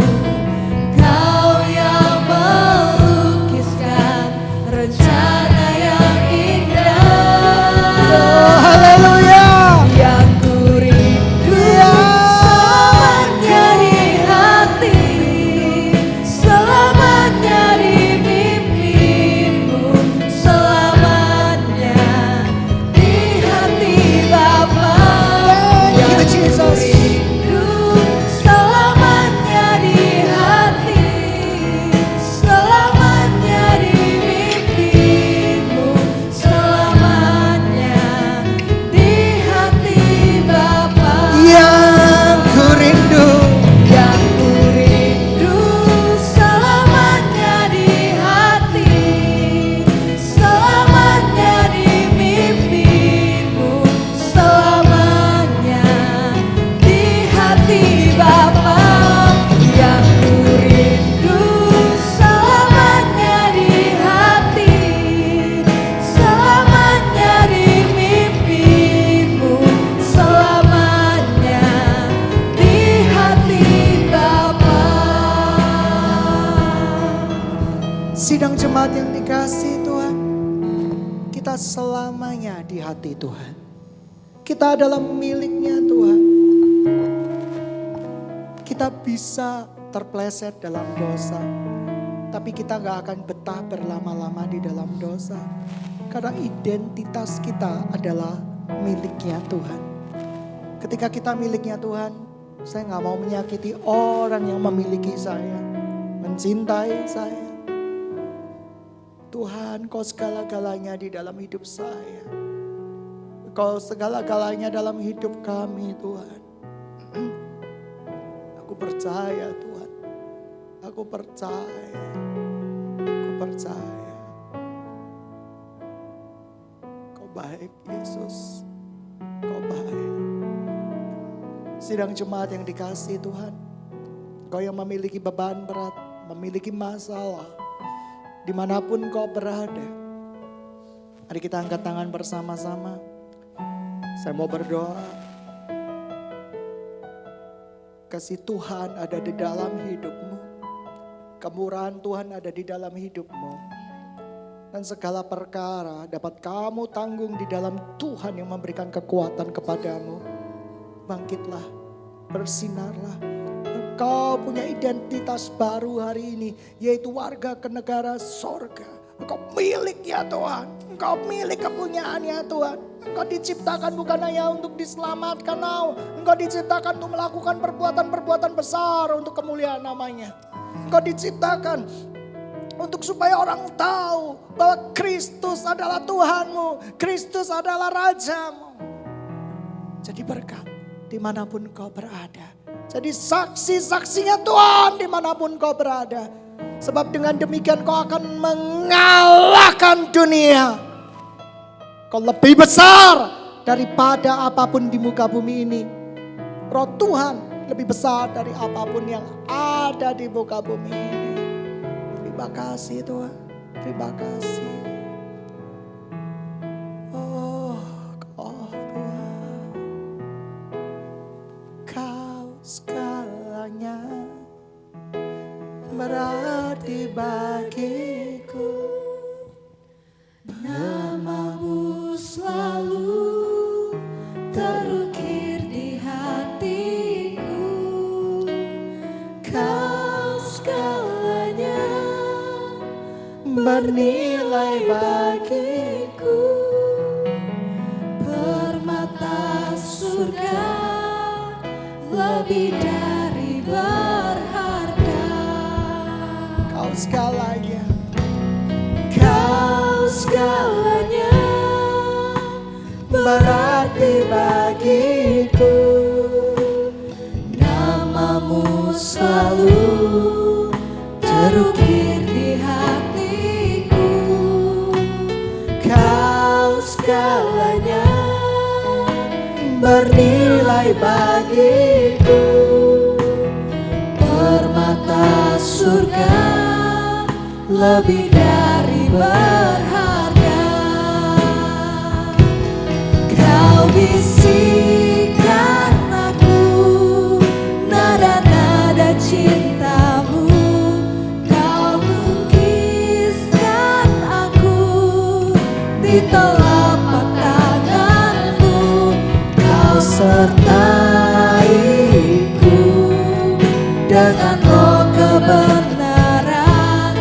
Kau yang melukiskan rencana yang indah, jemaat yang dikasihi Tuhan, kita selamanya di hati Tuhan. Kita adalah miliknya Tuhan. Kita bisa terpleset dalam dosa, tapi kita gak akan betah berlama-lama di dalam dosa. Karena identitas kita adalah miliknya Tuhan. Ketika kita miliknya Tuhan, saya gak mau menyakiti orang yang memiliki saya, mencintai saya. Tuhan, Kau segala-galanya di dalam hidup saya. Kau segala-galanya dalam hidup kami Tuhan. Aku percaya Tuhan. Aku percaya. Aku percaya. Kau baik Yesus. Kau baik. Sidang jemaat yang dikasihi Tuhan. Kau yang memiliki beban berat, memiliki masalah. Dimanapun kau berada. Mari kita angkat tangan bersama-sama. Saya mau berdoa. Kasih Tuhan ada di dalam hidupmu. Kemurahan Tuhan ada di dalam hidupmu. Dan segala perkara dapat kamu tanggung di dalam Tuhan yang memberikan kekuatan kepadamu. Bangkitlah, bersinarlah. Engkau punya identitas baru hari ini, yaitu warga negara sorga. Engkau miliknya Tuhan. Engkau milik kepunyaannya Tuhan. Engkau diciptakan bukan hanya untuk diselamatkan. Engkau diciptakan untuk melakukan perbuatan-perbuatan besar untuk kemuliaan namanya. Engkau diciptakan untuk supaya orang tahu bahwa Kristus adalah Tuhanmu. Kristus adalah Rajamu. Jadi berkat dimanapun kau berada. Jadi saksi-saksinya Tuhan dimanapun kau berada. Sebab dengan demikian kau akan mengalahkan dunia. Kau lebih besar daripada apapun di muka bumi ini. Roh Tuhan lebih besar dari apapun yang ada di muka bumi ini. Terima kasih Tuhan. Terima kasih. Oh Tuhan. Kau segalanya berarti bagiku. Namamu selalu terukir di hatiku. Kau segalanya bernilai bagiku. Permata surga lebih dari berharga. Kau segalanya. Kau segalanya berarti bagiku. Namamu selalu terukir di hatiku. Kau segalanya bernilai bagiku. Permata surga lebih dari berharga. Kau bisikan aku nada-nada cintamu. Kau lukiskan aku di telapak tanganmu. Kau sertaiku dengan roh kebenaran.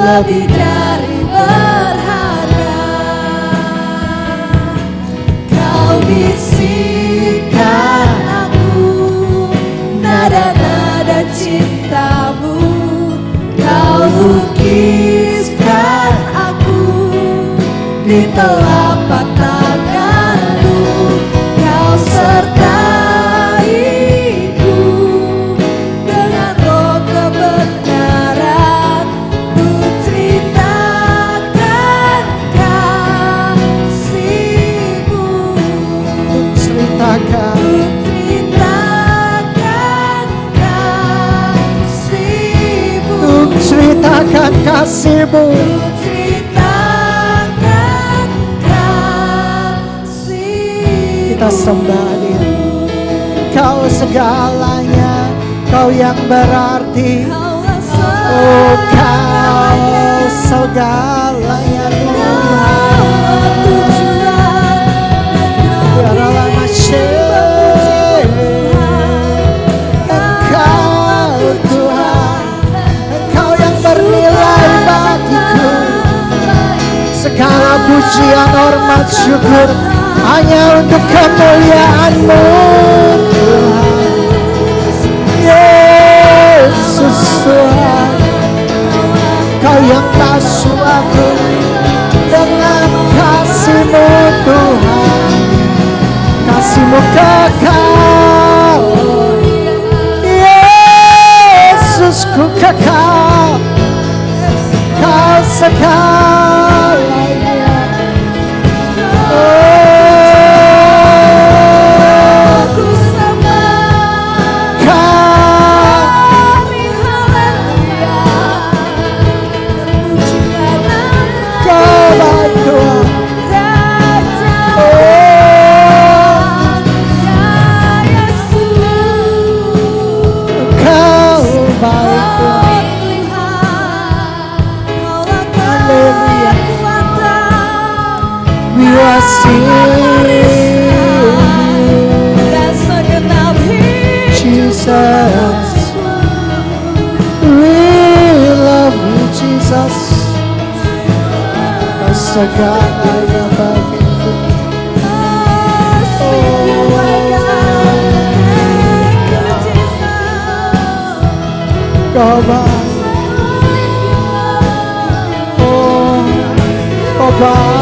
Lebih dari berharga. Kau bisikan aku nada-nada cintamu. Kau lukiskan aku di telapak tanganmu. Kau sertaiku ceritakan kasih-Mu. ceritakan kasih-Mu. Kita sembah Dia. Kau segalanya, Kau yang berarti. Oh, Kau segalanya Tuhan. Engkau Tuhan, Engkau yang bernilai bagiku. Segala pujian, hormat, syukur hanya untuk kemuliaan-Mu Tuhan. Yesus Tuhan, Kau yang basuh aku dengan kasih-Mu Tuhan. Kasih-Mu kekal, Yesusku kekal. Kau segalanya. Ku sembah Hari haleluya. Terpujilah nama Kau baik Tuhan. Raja Ya Yesus. Kau baik Tuhan. Haleluya. We worship Jesus. We love you Jesus. Kau segalanya bagiku. Kau baik. Oh, Kau baik.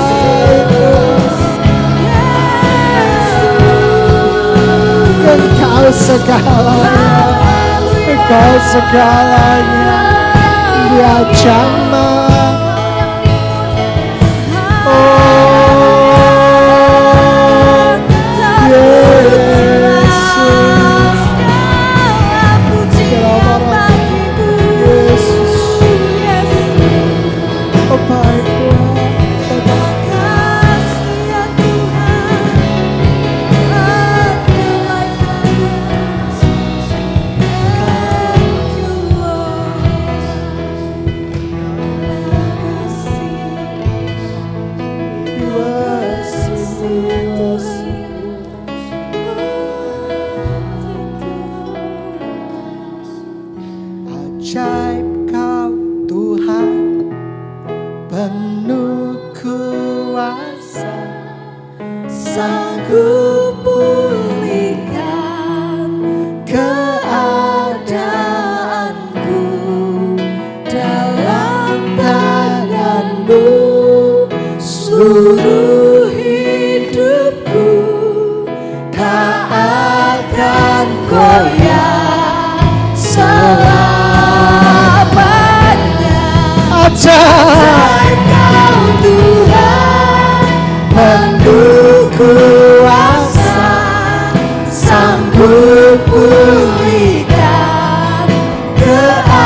Engkau segalanya. Engkau segalanya. Dia jamah. Oh, Yesus. Yesus. Oh baik Tuhan. Ajaib Kau Tuhan, penuh kuasa, Sanggup pulihkan keadaanku dalam tangan-Mu. Seluruh hidupku tak akan goyah selamanya. ajaib Kau Tuhan, penuh kuasa, sanggup pulihkan keadaanku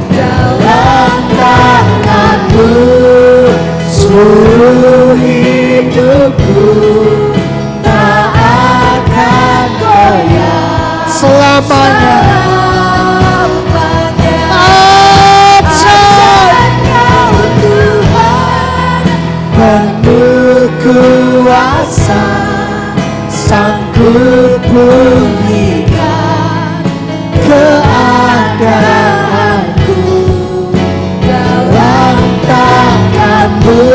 dalam tangan-Mu. Seluruh hidupku tak akan goyah selamanya. Penuh kuasa, sanggup pulihkan keadaanku dalam tangan-Mu.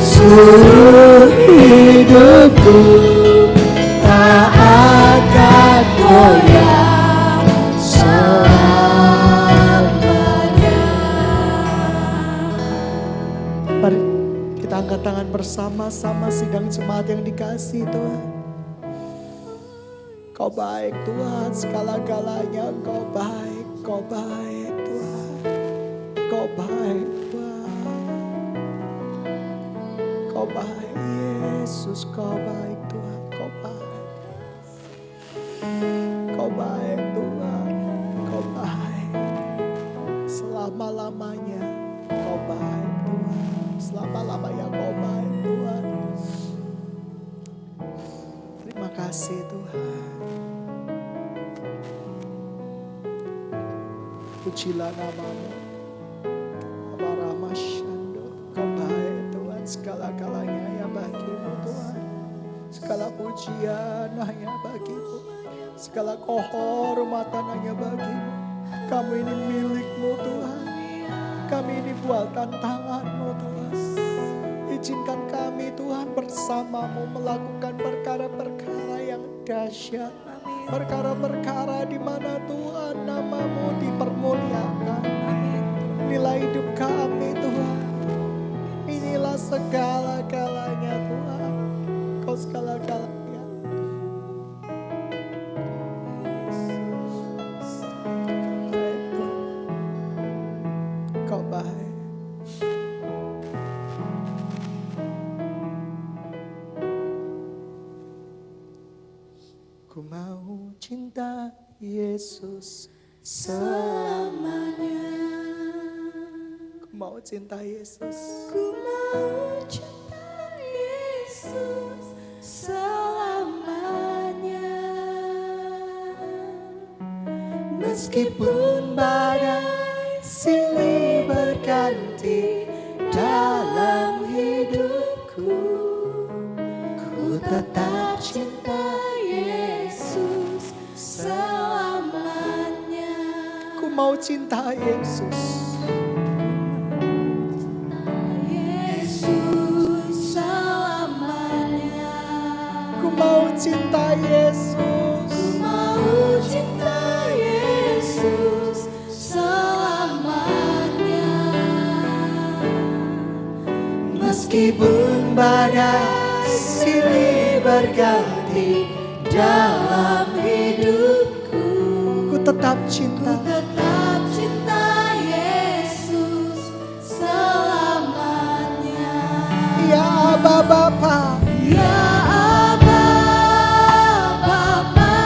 Seluruh hidupku tak akan goyah selamanya. Mari kita angkat tangan bersama-sama sidang jemaat yang dikasihi Tuhan. Kau baik Tuhan, segala-galanya Kau baik, Kau baik Tuhan. Kau baik Tuhan. Kau baik Yesus, Kau baik Tuhan, Kau baik. Kau baik Tuhan, Kau baik. Pujilah namamu. Abaramasando. Kau baik Tuhan, segala-galanya hanya bagimu Tuhan. Segala pujian hanya bagimu. Segala kehormatan hanya bagimu. Kami ini milikmu Tuhan. Kami ini buatan tanganmu Tuhan. Izinkan kami Tuhan bersamamu melakukan perkara-perkara yang dahsyat. Perkara-perkara di mana Tuhan namamu dipermuliakan. Inilah hidup kami Tuhan. Inilah segala-galanya Tuhan. Kau segala-galanya. Kau baik. Ku mau cinta Yesus selamanya. Ku mau cinta Yesus. Ku mau cinta Yesus selamanya. Meskipun badai silih berganti dalam hidupku, ku tetap cinta Yesus selamanya. Ku mau cinta Yesus. Yesus selamanya. Ku mau cinta Yesus. Ku mau cinta Yesus selamanya. Meskipun badai silih berganti dalam hidupku, ku tetap cinta. Tetap cinta Yesus selamanya. Ya Aba Bapa, Ya Aba Bapa,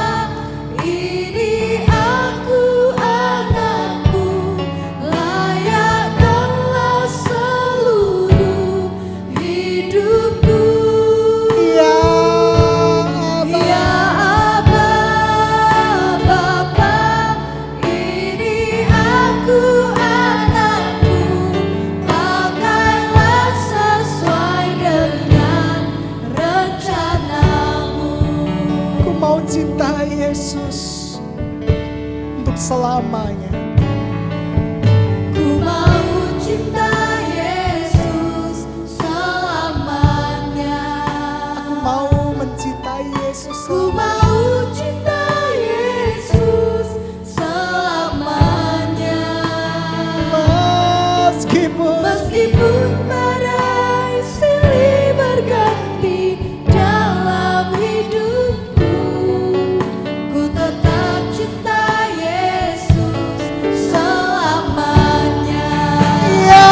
ini aku anakmu, layakkanlah seluruh hidupku. ya Ya Aba Bapa, ini aku anakmu, pakailah sesuai dengan rencanamu. ku mau cinta Yesus untuk selamanya. Ku mau cinta Yesus selamanya. Aku mau mencintai Yesus. Ku mau cinta Yesus selamanya. Meskipun badai silih berganti dalam hidupku, ku tetap cinta Yesus selamanya. Ya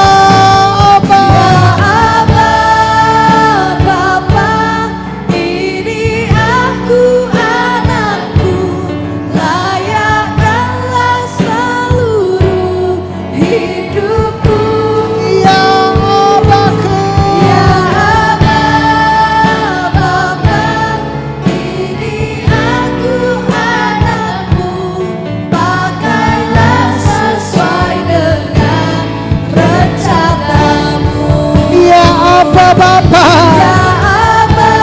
Aba, Aba Bapa, ini aku anakmu, layakkanlah seluruh hidupku. ya Abaku, Ya Aba Bapa, ini aku anakmu, pakailah sesuai dengan rencanamu. ya Aba Bapa, Ya Aba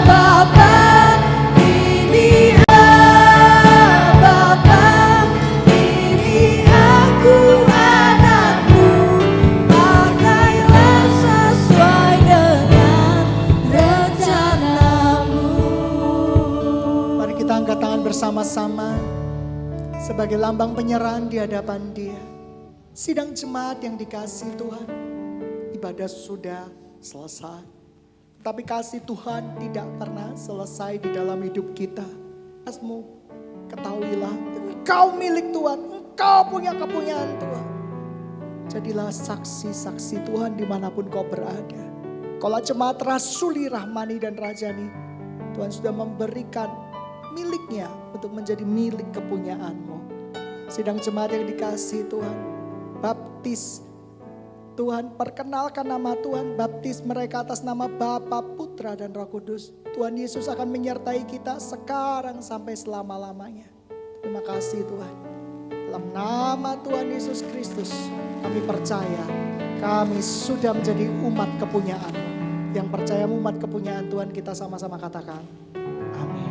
Bapa, ini Bapa, ini aku anakmu, pakailah sesuai dengan rencanamu. mari kita angkat tangan bersama-sama sebagai lambang penyerahan di hadapan Dia. Sidang jemaat yang dikasihi Tuhan, ibadah sudah selesai. Tapi kasih Tuhan tidak pernah selesai di dalam hidup kita. Asmu, ketahuilah, engkau milik Tuhan, engkau punya kepunyaan Tuhan. Jadilah saksi-saksi Tuhan dimanapun kau berada. Kalau jemaat Rasuli, Rahmani dan Rajani, Tuhan sudah memberikan miliknya untuk menjadi milik kepunyaanmu. Sidang jemaat yang dikasihi Tuhan, baptis Tuhan, perkenalkan nama Tuhan, baptis mereka atas nama Bapa, Putra dan Roh Kudus. Tuhan Yesus akan menyertai kita sekarang sampai selama-lamanya. Terima kasih Tuhan. Dalam nama Tuhan Yesus Kristus, kami percaya kami sudah menjadi umat kepunyaan. Yang percaya umat kepunyaan Tuhan, kita sama-sama katakan amin.